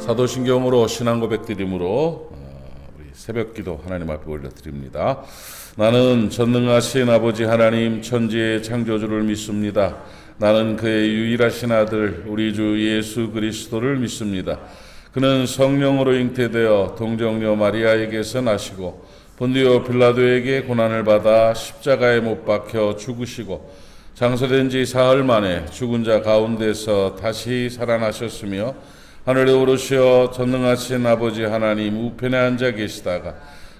사도신경으로 신앙 고백드림으로 우리 새벽기도 하나님 앞에 올려드립니다. 나는 전능하신 아버지 하나님 천지의 창조주를 믿습니다. 나는 그의 유일하신 아들 우리 주 예수 그리스도를 믿습니다. 그는 성령으로 잉태되어 동정녀 마리아에게서 나시고 본디오 빌라도에게 고난을 받아 십자가에 못 박혀 죽으시고 장사된 지 사흘 만에 죽은 자 가운데서 다시 살아나셨으며 하늘에 오르시어 전능하신 아버지 하나님 우편에 앉아 계시다가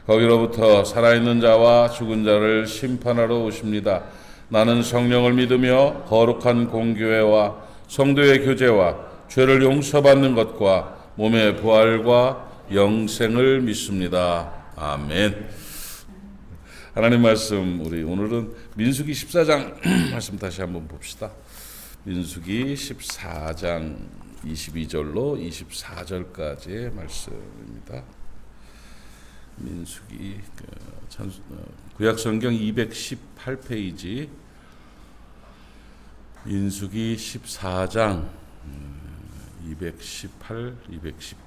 거기로부터 살아있는 자와 죽은 자를 심판하러 오십니다. 나는 성령을 믿으며 거룩한 공교회와 성도의 교제와 죄를 용서받는 것과 몸의 부활과 영생을 믿습니다. 아멘. 하나님 말씀 우리 오늘은 민수기 14장 말씀 다시 한번 봅시다. 민수기 14장 22절로 24절까지의 말씀입니다. 민수기 구약성경 218페이지 민수기 14장 218,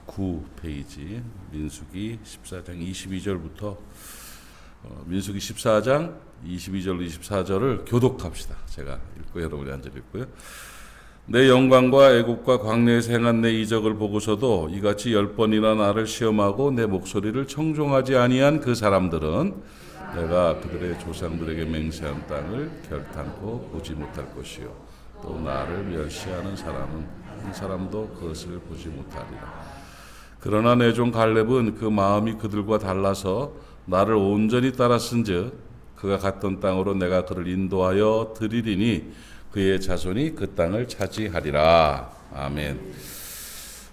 219페이지 민수기 14장 22절부터 민수기 14장 22절로 24절을 교독합시다. 제가 읽고 여러분이 앉아 읽고요. 내 영광과 애국과 광야에서 행한 내 이적을 보고서도 이같이 10번이나 나를 시험하고 내 목소리를 청종하지 아니한 그 사람들은 내가 그들의 조상들에게 맹세한 땅을 결탄코 보지 못할 것이요 또 나를 멸시하는 사람은 한 사람도 그것을 보지 못하리라. 그러나 내 종 갈렙은 그 마음이 그들과 달라서 나를 온전히 따랐은즉 그가 갔던 땅으로 내가 그를 인도하여 드리리니 그의 자손이 그 땅을 차지하리라. 아멘.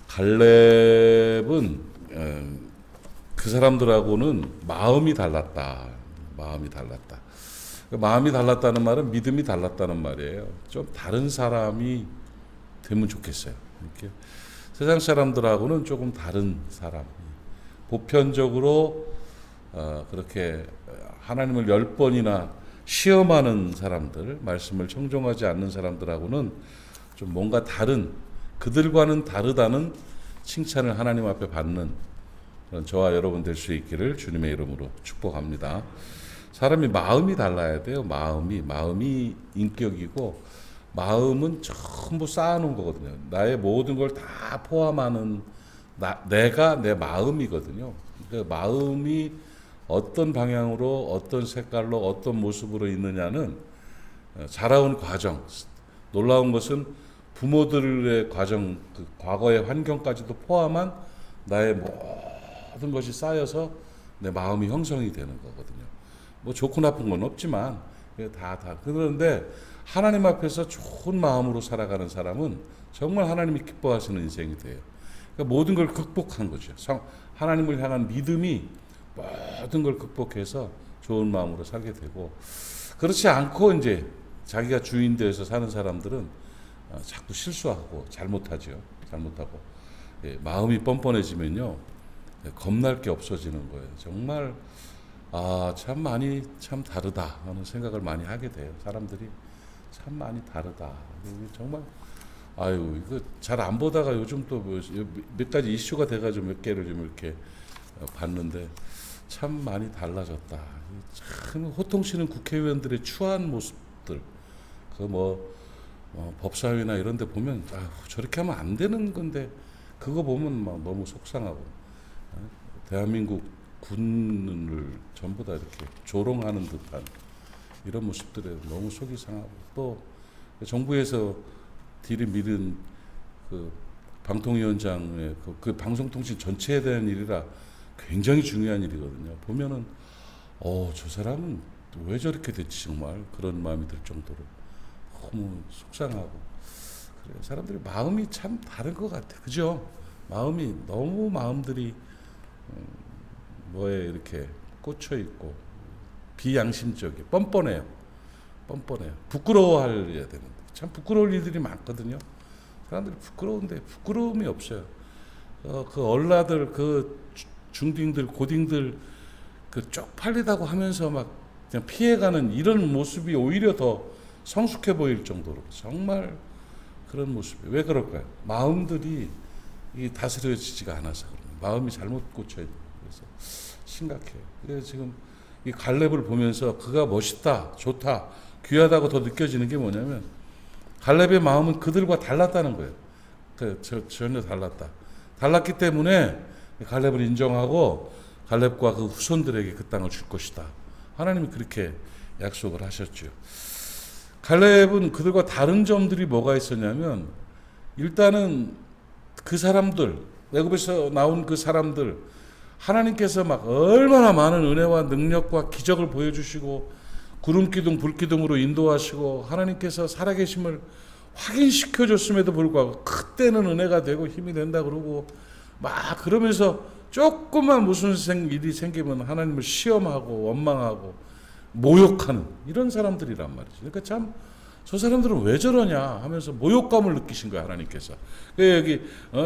갈렙은 그 사람들하고는 마음이 달랐다. 마음이 달랐다. 마음이 달랐다는 말은 믿음이 달랐다는 말이에요. 좀 다른 사람이 되면 좋겠어요. 이렇게 세상 사람들하고는 조금 다른 사람. 보편적으로 그렇게 하나님을 10번이나 시험하는 사람들, 말씀을 청종하지 않는 사람들하고는 좀 뭔가 다른, 그들과는 다르다는 칭찬을 하나님 앞에 받는 그런 저와 여러분 될 수 있기를 주님의 이름으로 축복합니다. 사람이 마음이 달라야 돼요. 마음이 인격이고 마음은 전부 쌓아놓은 거거든요. 나의 모든 걸 다 포함하는 내가 내 마음이거든요. 그 마음이 어떤 방향으로 어떤 색깔로 어떤 모습으로 있느냐는 자라온 과정, 놀라운 것은 부모들의 과정, 그 과거의 환경까지도 포함한 나의 모든 것이 쌓여서 내 마음이 형성이 되는 거거든요. 뭐 좋고 나쁜 건 없지만 다 그런데 하나님 앞에서 좋은 마음으로 살아가는 사람은 정말 하나님이 기뻐하시는 인생이 돼요. 그러니까 모든 걸 극복한 거죠. 하나님을 향한 믿음이 모든 걸 극복해서 좋은 마음으로 살게 되고, 그렇지 않고 이제 자기가 주인 되어서 사는 사람들은 자꾸 실수하고 잘못하죠. 잘못하고 마음이 뻔뻔해지면요 겁날 게 없어지는 거예요. 정말 참 다르다 하는 생각을 많이 하게 돼요. 사람들이 참 많이 다르다. 정말 이거 잘 안 보다가 요즘 또 몇 가지 이슈가 돼가지고 몇 개를 좀 이렇게 봤는데 참 많이 달라졌다. 참 호통치는 국회의원들의 추한 모습들, 법사위나 이런 데 보면 저렇게 하면 안 되는 건데 그거 보면 막 너무 속상하고, 대한민국 군을 전부 다 이렇게 조롱하는 듯한 이런 모습들에 너무 속이 상하고, 또 정부에서 들이밀은 그 방통위원장의 그 방송통신 전체에 대한 일이라 굉장히 중요한 일이거든요. 보면은 저 사람은 왜 저렇게 됐지, 정말 그런 마음이 들 정도로 너무 속상하고 그래요. 사람들이 마음이 참 다른 것 같아요. 그죠? 너무 마음들이 뭐에 이렇게 꽂혀 있고 비양심적이에요. 뻔뻔해요. 부끄러워해야 되는데 참 부끄러울 일들이 많거든요. 사람들이 부끄러운데 부끄러움이 없어요. 그 얼라들, 그 중딩들, 고딩들 그 쪽팔리다고 하면서 막 그냥 피해가는 이런 모습이 오히려 더 성숙해 보일 정도로 정말 그런 모습이. 왜 그럴까요? 마음들이 이 다스려지지가 않아서 그런 마음이 잘못 고쳐야 돼. 그래서 심각해요. 그래서 지금 이 갈렙을 보면서 그가 멋있다, 좋다, 귀하다고 더 느껴지는 게 뭐냐면 갈렙의 마음은 그들과 달랐다는 거예요. 전혀 달랐다. 달랐기 때문에 갈렙을 인정하고 갈렙과 그 후손들에게 그 땅을 줄 것이다. 하나님이 그렇게 약속을 하셨죠. 갈렙은 그들과 다른 점들이 뭐가 있었냐면 일단은 그 사람들, 애굽에서 나온 그 사람들, 하나님께서 막 얼마나 많은 은혜와 능력과 기적을 보여주시고 구름기둥 불기둥으로 인도하시고 하나님께서 살아계심을 확인시켜줬음에도 불구하고 그때는 은혜가 되고 힘이 된다 그러고 막 그러면서 조금만 무슨 일이 생기면 하나님을 시험하고 원망하고 모욕하는 이런 사람들이란 말이죠. 그러니까 참 저 사람들은 왜 저러냐 하면서 모욕감을 느끼신 거야 하나님께서. 여기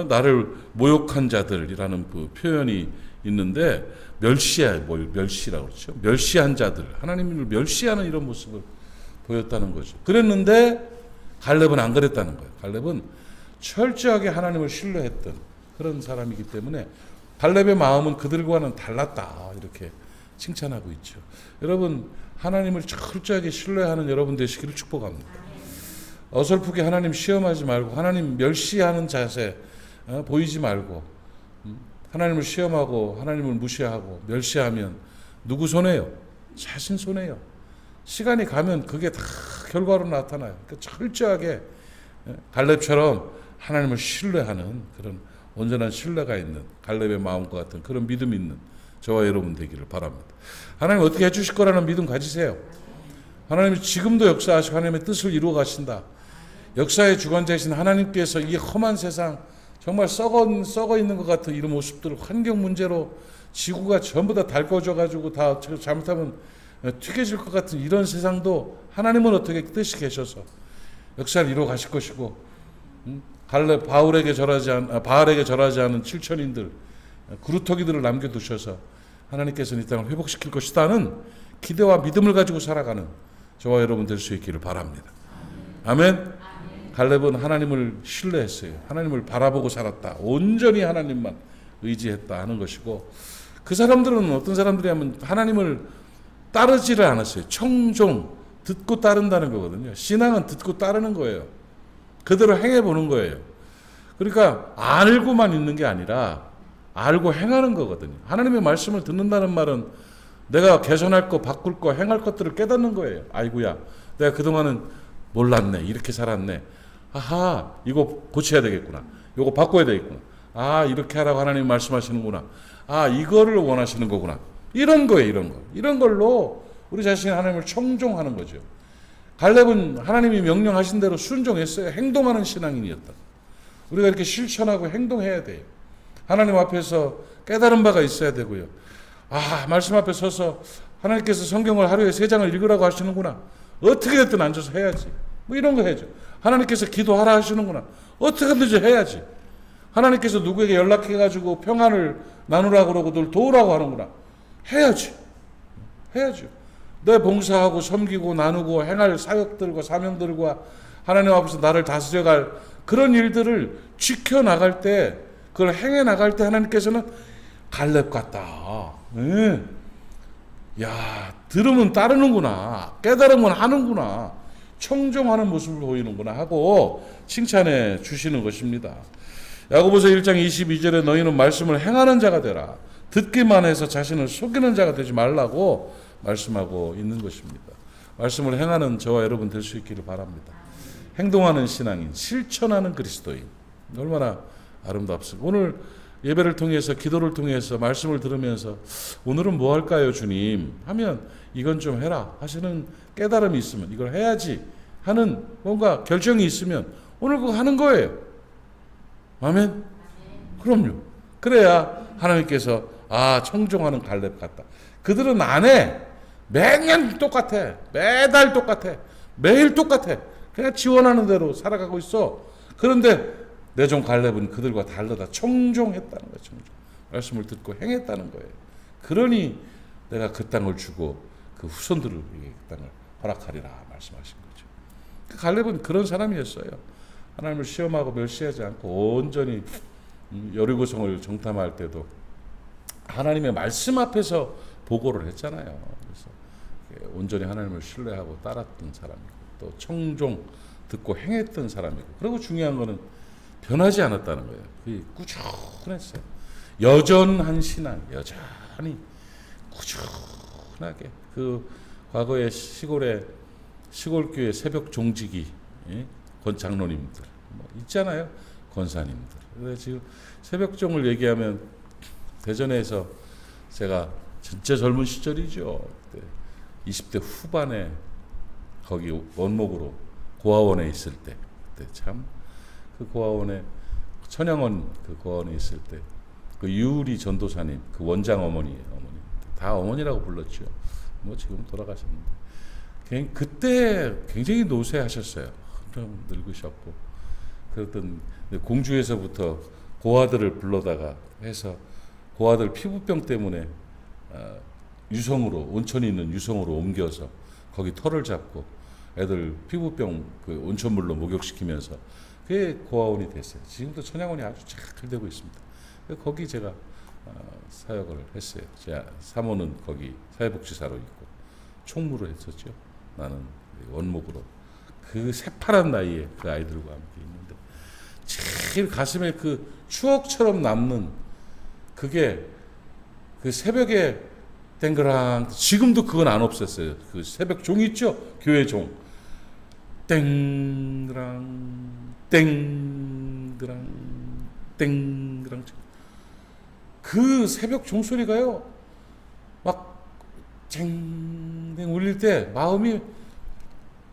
나를 모욕한 자들이라는 그 표현이 있는데 멸시라고 그러죠. 멸시한 자들, 하나님을 멸시하는 이런 모습을 보였다는 거죠. 그랬는데 갈렙은 안 그랬다는 거예요. 갈렙은 철저하게 하나님을 신뢰했던 그런 사람이기 때문에 갈렙의 마음은 그들과는 달랐다 이렇게 칭찬하고 있죠. 여러분 하나님을 철저하게 신뢰하는 여러분 되시기를 축복합니다. 어설프게 하나님 시험하지 말고 하나님 멸시하는 자세 보이지 말고 하나님을 시험하고 하나님을 무시하고 멸시하면 누구 손해요? 자신 손해요. 시간이 가면 그게 다 결과로 나타나요. 그러니까 철저하게 갈렙처럼 하나님을 신뢰하는 그런 온전한 신뢰가 있는 갈렙의 마음과 같은 그런 믿음 있는 저와 여러분 되기를 바랍니다. 하나님 어떻게 해주실 거라는 믿음 가지세요. 하나님이 지금도 역사하시고 하나님의 뜻을 이루어 가신다. 역사의 주관자이신 하나님께서 이 험한 세상 정말 썩어 있는 것 같은 이런 모습들 환경 문제로 지구가 전부 다 달궈져 가지고 다 잘못하면 튀겨질 것 같은 이런 세상도 하나님은 어떻게 뜻이 계셔서 역사를 이루어 가실 것이고 바알에게 절하지 않은 7천인들 구루터기들을 남겨두셔서 하나님께서는 이 땅을 회복시킬 것이다는 기대와 믿음을 가지고 살아가는 저와 여러분 될 수 있기를 바랍니다. 아멘. 갈렙은 하나님을 신뢰했어요. 하나님을 바라보고 살았다. 온전히 하나님만 의지했다 하는 것이고 그 사람들은 어떤 사람들이냐면 하나님을 따르지를 않았어요. 청종, 듣고 따른다는 거거든요. 신앙은 듣고 따르는 거예요. 그대로 행해보는 거예요. 그러니까 알고만 있는 게 아니라 알고 행하는 거거든요. 하나님의 말씀을 듣는다는 말은 내가 개선할 거, 바꿀 거, 행할 것들을 깨닫는 거예요. 아이고야, 내가 그동안은 몰랐네. 이렇게 살았네. 아하, 이거 고쳐야 되겠구나. 이거 바꿔야 되겠구나. 아, 이렇게 하라고 하나님이 말씀하시는구나. 아, 이거를 원하시는 거구나. 이런 거예요, 이런 거. 이런 걸로 우리 자신이 하나님을 청종하는 거죠. 갈렙은 하나님이 명령하신 대로 순종했어요. 행동하는 신앙인이었다. 우리가 이렇게 실천하고 행동해야 돼요. 하나님 앞에서 깨달은 바가 있어야 되고요. 아, 말씀 앞에 서서 하나님께서 성경을 하루에 3장을 읽으라고 하시는구나. 어떻게 됐든 앉아서 해야지. 뭐 이런 거 해야죠. 하나님께서 기도하라 하시는구나. 어떻게든지 해야지. 하나님께서 누구에게 연락해가지고 평안을 나누라고 그러고 늘 도우라고 하는구나. 해야지. 해야죠. 내 봉사하고 섬기고 나누고 행할 사역들과 사명들과 하나님 앞에서 나를 다스려갈 그런 일들을 지켜나갈 때 그걸 행해나갈 때 하나님께서는 갈렙 같다. 네. 야, 들으면 따르는구나. 깨달으면 하는구나. 청종하는 모습을 보이는구나 하고 칭찬해 주시는 것입니다. 야고보서 1장 22절에 너희는 말씀을 행하는 자가 되라. 듣기만 해서 자신을 속이는 자가 되지 말라고 말씀하고 있는 것입니다. 말씀을 행하는 저와 여러분 될 수 있기를 바랍니다. 행동하는 신앙인, 실천하는 그리스도인. 얼마나 아름답습니다. 오늘 예배를 통해서 기도를 통해서 말씀을 들으면서 오늘은 뭐 할까요 주님 하면 이건 좀 해라 하시는 깨달음이 있으면 이걸 해야지 하는 뭔가 결정이 있으면 오늘 그거 하는 거예요. 아멘? 그럼요. 그래야 하나님께서 청종하는 갈렙 같다. 그들은 안 해. 매년 똑같아. 매달 똑같아. 매일 똑같아. 그냥 지원하는 대로 살아가고 있어. 그런데 내 종 갈렙은 그들과 다르다. 청종했다는 거예요. 청종. 말씀을 듣고 행했다는 거예요. 그러니 내가 그 땅을 주고 그 후손들을 위해 그 땅을 허락하리라 말씀하신 거죠. 갈렙은 그런 사람이었어요. 하나님을 시험하고 멸시하지 않고 온전히 여리고성을 정탐할 때도 하나님의 말씀 앞에서 보고를 했잖아요. 그래서 온전히 하나님을 신뢰하고 따랐던 사람이고 또 청종 듣고 행했던 사람이고 그리고 중요한 거는 변하지 않았다는 거예요. 그게 꾸준했어요. 여전한 신앙, 여전히 꾸준하게 그 과거에 시골교회 새벽 종지기 권 장로님들 뭐 있잖아요. 권사님들. 그래서 지금 새벽종을 얘기하면 대전에서 제가 진짜 젊은 시절이죠. 20대 후반에 거기 원목으로 고아원에 있을 때, 그때 참 그 고아원에 천양원 그 고아원에 있을 때 그 유리 전도사님 그 원장 어머니 다 어머니라고 불렀죠. 뭐 지금 돌아가셨는데 그때 굉장히 노쇠하셨어요. 좀 늙으셨고 그랬던 공주에서부터 고아들을 불러다가 해서 고아들 피부병 때문에 유성으로 온천이 있는 유성으로 옮겨서 거기 털을 잡고 애들 피부병 그 온천물로 목욕시키면서 그게 고아원이 됐어요. 지금도 천양원이 아주 잘 되고 있습니다. 거기 제가 사역을 했어요. 제가 사모는 거기 사회복지사로 있고 총무로 했었죠. 나는 원목으로 그 새파란 나이에 그 아이들과 함께 있는데 제일 가슴에 그 추억처럼 남는 그게 그 새벽에 땡그랑 지금도 그건 안 없었어요. 그 새벽 종 있죠? 교회 종 땡그랑 땡그랑 땡그랑 그 새벽 종소리가요 막 쟁쟁 울릴 때 마음이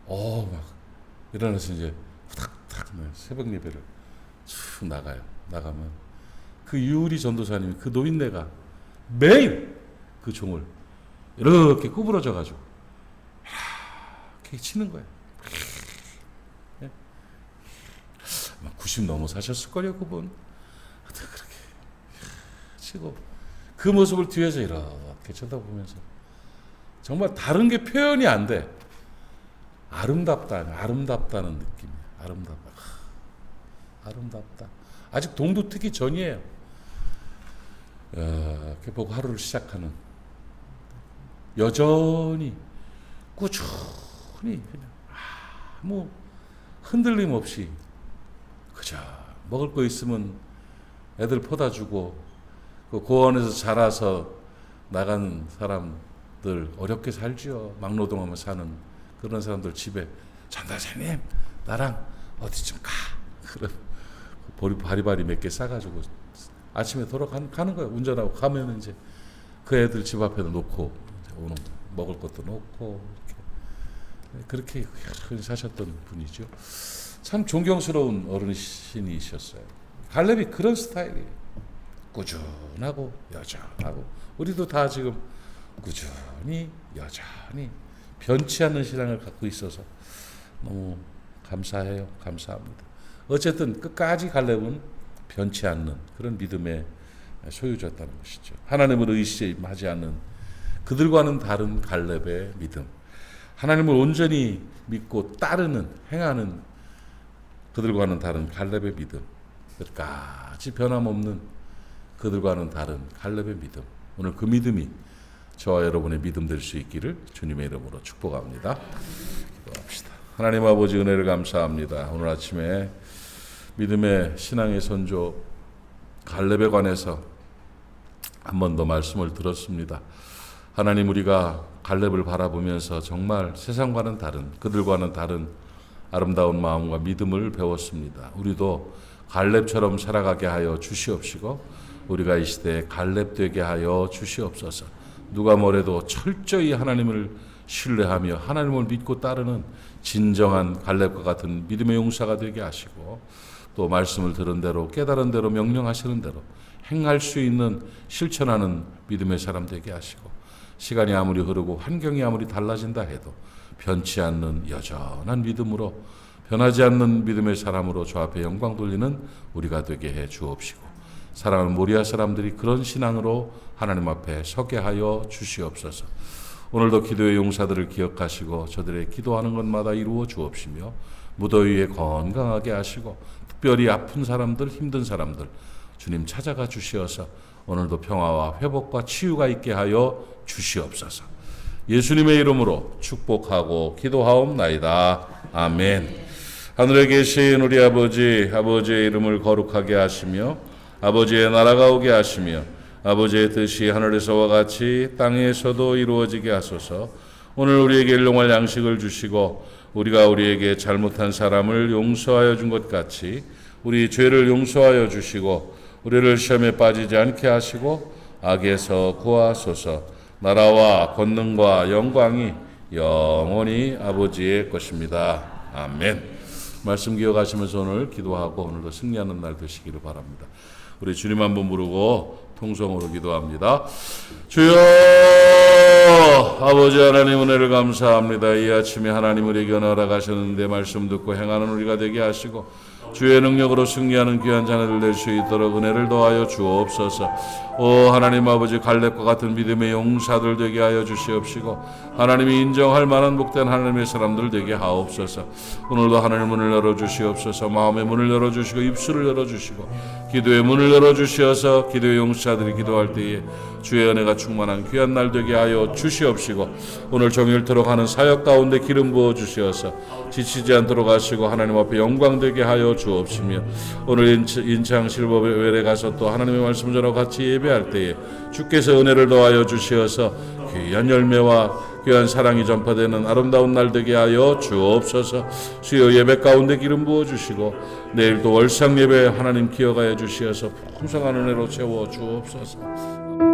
막 일어나서 이제 탁탁 새벽 예배를 쭉 나가면 그 유리 전도사님이 그 노인네가 매일 그 종을 이렇게 구부러져 가지고 이렇게 치는 거예요. 90 넘어 사셨을걸요 그분. 그렇게 치고 그 모습을 뒤에서 이렇게 쳐다보면서 정말 다른 게 표현이 안 돼. 아름답다는 느낌이에요. 아름답다. 아직 동도 트기 전이에요. 이렇게 보고 하루를 시작하는 여전히 꾸준히 그냥 아무 흔들림 없이 그저 먹을 거 있으면 애들 퍼다 주고 그 고원에서 자라서 나간 사람들 어렵게 살죠. 막노동하며 사는 그런 사람들 집에 전도사님 나랑 어디 좀 가. 그럼 바리바리 몇 개 싸가지고 아침에 돌아가는 거예요. 운전하고 가면 이제 그 애들 집 앞에다 놓고 오늘 먹을 것도 놓고 그렇게 사셨던 분이죠. 참 존경스러운 어르신이셨어요. 갈렙이 그런 스타일이에요. 꾸준하고 여전하고 우리도 다 지금 꾸준히 여전히 변치 않는 신앙을 갖고 있어서 너무 감사해요. 감사합니다. 어쨌든 끝까지 갈렙은 변치 않는 그런 믿음의 소유자였다는 것이죠. 하나님을 의심하지 않는 그들과는 다른 갈렙의 믿음. 하나님을 온전히 믿고 따르는 행하는 그들과는 다른 갈렙의 믿음. 끝까지 변함없는 그들과는 다른 갈렙의 믿음. 오늘 그 믿음이 저와 여러분의 믿음 될 수 있기를 주님의 이름으로 축복합니다. 기도합시다. 하나님 아버지 은혜를 감사합니다. 오늘 아침에 믿음의 신앙의 선조 갈렙에 관해서 한 번 더 말씀을 들었습니다. 하나님 우리가 갈렙을 바라보면서 정말 세상과는 다른 그들과는 다른 아름다운 마음과 믿음을 배웠습니다. 우리도 갈렙처럼 살아가게 하여 주시옵시고 우리가 이 시대에 갈렙 되게 하여 주시옵소서. 누가 뭐래도 철저히 하나님을 신뢰하며 하나님을 믿고 따르는 진정한 갈렙과 같은 믿음의 용사가 되게 하시고 또 말씀을 들은 대로 깨달은 대로 명령하시는 대로 행할 수 있는 실천하는 믿음의 사람 되게 하시고 시간이 아무리 흐르고 환경이 아무리 달라진다 해도 변치 않는 여전한 믿음으로 변하지 않는 믿음의 사람으로 주 앞에 영광 돌리는 우리가 되게 해 주옵시고 사랑하는 모리아 사람들이 그런 신앙으로 하나님 앞에 서게 하여 주시옵소서. 오늘도 기도의 용사들을 기억하시고 저들의 기도하는 것마다 이루어 주옵시며 무더위에 건강하게 하시고 특별히 아픈 사람들 힘든 사람들 주님 찾아가 주시어서 오늘도 평화와 회복과 치유가 있게 하여 주시옵소서. 예수님의 이름으로 축복하고 기도하옵나이다. 아멘. 하늘에 계신 우리 아버지, 아버지의 이름을 거룩하게 하시며 아버지의 나라가 오게 하시며 아버지의 뜻이 하늘에서와 같이 땅에서도 이루어지게 하소서. 오늘 우리에게 일용할 양식을 주시고 우리가 우리에게 잘못한 사람을 용서하여 준 것 같이 우리 죄를 용서하여 주시고 우리를 시험에 빠지지 않게 하시고 악에서 구하소서. 나라와 권능과 영광이 영원히 아버지의 것입니다. 아멘. 말씀 기억하시면서 오늘 기도하고 오늘도 승리하는 날 되시기를 바랍니다. 우리 주님 한번 부르고 통성으로 기도합니다. 주여, 아버지 하나님 은혜를 감사합니다. 이 아침에 하나님 우리에게 허락하셨는데 말씀 듣고 행하는 우리가 되게 하시고 주의 능력으로 승리하는 귀한 자녀들 될 수 있도록 은혜를 더하여 주옵소서. 오 하나님 아버지, 갈렙과 같은 믿음의 용사들 되게 하여 주시옵시고 하나님이 인정할 만한 복된 하나님의 사람들 되게 하옵소서. 오늘도 하나님 문을 열어주시옵소서. 마음의 문을 열어주시고 입술을 열어주시고 기도의 문을 열어주시어서 기도의 용사들이 기도할 때에 주의 은혜가 충만한 귀한 날 되게 하여 주시옵시고 오늘 종일토록 하는 사역 가운데 기름 부어 주시어서 지치지 않도록 하시고 하나님 앞에 영광 되게 하여 주옵시며 오늘 인창 실버웰에 가서 또 하나님의 말씀 전하고 같이 예배할 때에 주께서 은혜를 더하여 주시어서 귀한 열매와 귀한 사랑이 전파되는 아름다운 날 되게 하여 주옵소서. 수요 예배 가운데 기름 부어 주시고 내일 또 월상 예배 하나님 기억하여 주시어서 풍성한 은혜로 채워 주옵소서.